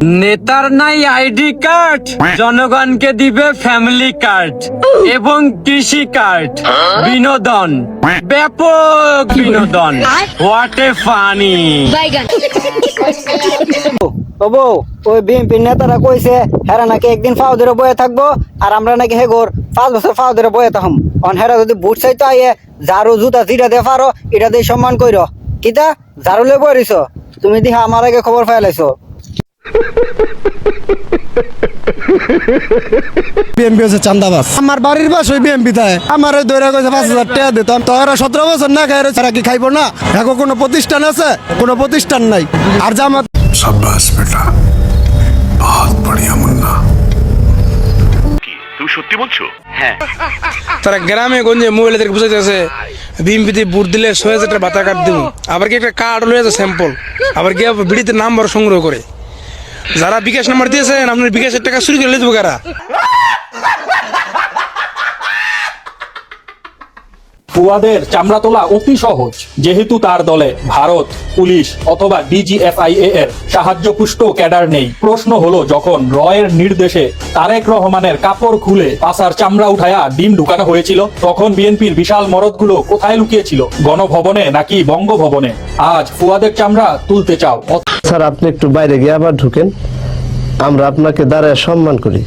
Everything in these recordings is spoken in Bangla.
নেতার নাই আইডি কার্ড, জনগণকে দিবে ফ্যামিলি কার্ড এবং কৃষি কার্ড। বিনোদন, ব্যাপক বিনোদন। What a funny. তবু ওই বিএনপি নেতারা কইছে হেরা নাকি একদিন ফাও ধরে বয়ে থাকবো আর আমরা নাকি হেগোর 5 বছর ফাও ধরে বয়ে থাকম। অন হেরা যদি বুট চাইতো আইয়ে ঝাড়ু জুতা জিরা দিয়ে পারো এটা দিয়ে সম্মান কইরো। কিতা ঝাড়ু লয়ে বয়ে রইছো? তুমি দিহা আমার আগে খবর ফাইলাইছো। বিএমপি হচ্ছে চান্দাবাজ। আমার বাড়ির বাস ওই বিএমপি তাই আমার দৈরা কইছে 5,000 টাকা দিতাম। তো ওরা 17 বছর না খাই রয়েছে, কি খাইবো না? এখন কোনো প্রতিষ্ঠান আছে? কোনো প্রতিষ্ঠান নাই। আর জামাত शाबाश बेटा, बहुत बढ़िया मुन्ना। তুমি সত্যি বলছো? হ্যাঁ। তারা গ্রামে গঞ্জে মহিলাদেরকে বুঝাইতেছে বিএমপিতে ভোট দিলে 6,000 টাকা ভাতা কার্ড দিব। আবার কি একটা কার্ড লয়ে আছে স্যাম্পল, আবার কি বিড়িতে নাম্বার সংগ্রহ করে। যারা বিকাশ নাম্বার দিয়েছেন আপনার বিকাশের টাকা চুরি করে দেবো কারা? ফুয়াদের চামড়া তোলা অতি সহজ, যেহেতু তার দলে ভারত, পুলিশ অথবা ডিজিএফআইএ এর সাহায্যপুষ্ট ক্যাডার নেই। প্রশ্ন হলো, যখন রয়ের নির্দেশে তারেক রহমানের কাপড় খুলে পাছার চামড়া উঠায়া ডিম ঢুকানো হয়েছিল, তখন বিএনপির বিশাল মরদগুলো কোথায় লুকিয়েছিল? গণভবনে নাকি বঙ্গভবনে? আজ ফুয়াদের চামড়া তুলতে চাও? স্যার, আপনি একটু বাইরে গিয়ে আবার ঢুকেন, আমরা আপনাকে দাঁড়ায় সম্মান করি।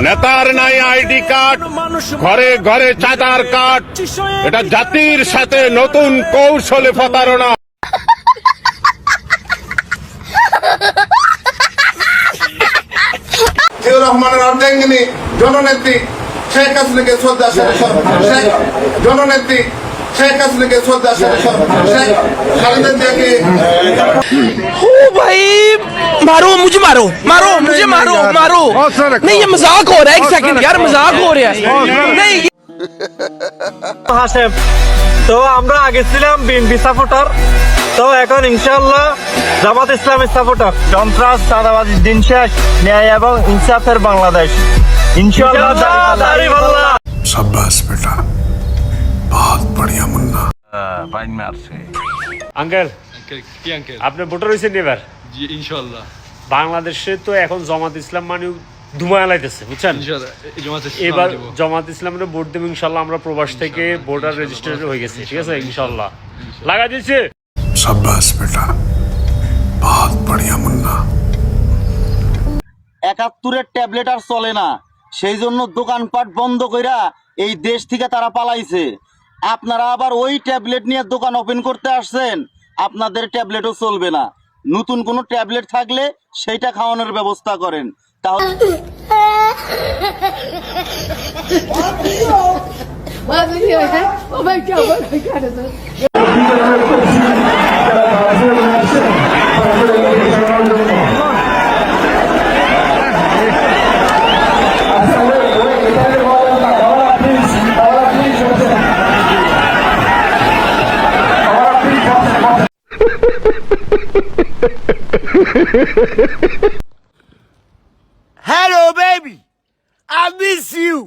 নেতার নাই আইডি কার্ড, ঘরে ঘরে চাঁদার কার্ড। এটা জাতির সাথে নতুন কৌশলে প্রতারণা। রহমানের অর্ধাঙ্গিনী জননেত্রী শেখ হাসিনাকে শ্রদ্ধা জননেত্রী শেখ হাসিনাকে শ্রদ্ধা শেখ খালেদা জিয়াকে। ओ भाई मारो मुझे, मारो मारो मुझे, मारो मारो। नहीं ये मजाक हो रहा है, एक सेकंड यार, मजाक हो रहा है। नहीं হাসেম, তো আমরা আগে ছিলাম বিএনপি সাপোর্টার, তো এখন ইনশাআল্লাহ জামাত ইসলামের সাপোর্টার। সন্ত্রাস চাঁদাবাজির দিন শেষ, ন্যায় এবং ইনসাফের বাংলাদেশ ইনশাআল্লাহ। शाबाश बेटा, बहुत बढ़िया मुन्ना। আঙ্কেল, আপনি ভোটার হয়েছেন এবার? জি ইনশাআল্লাহ। বাংলাদেশে তো এখন জামাত ইসলাম মানে ধুমায় লাইতেছে, বুঝছেন? এবার জামাত ইসলামের ভোট দেব ইনশাআল্লাহ। আমরা প্রবাস থেকে ভোটার রেজিস্ট্রেশন হয়ে গেছে, ঠিক আছে? ইনশাআল্লাহ লাগা দিয়েছে। शाबाश बेटा, बहुत बढ़िया मुन्ना। 71-এর ট্যাবলেট আর চলে না, সেই জন্য দোকানপাট বন্ধ কইরা এই দেশ থেকে তারা পালাইছে। আপনারা আবার ওই ট্যাবলেট নিয়ে দোকান ওপেন করতে আসছেন, আপনাদের ট্যাবলেটও চলবে না। নতুন কোনো ট্যাবলেট থাকলে সেইটা খাওয়ানোর ব্যবস্থা করেন, তাহলে Hello baby, I miss you.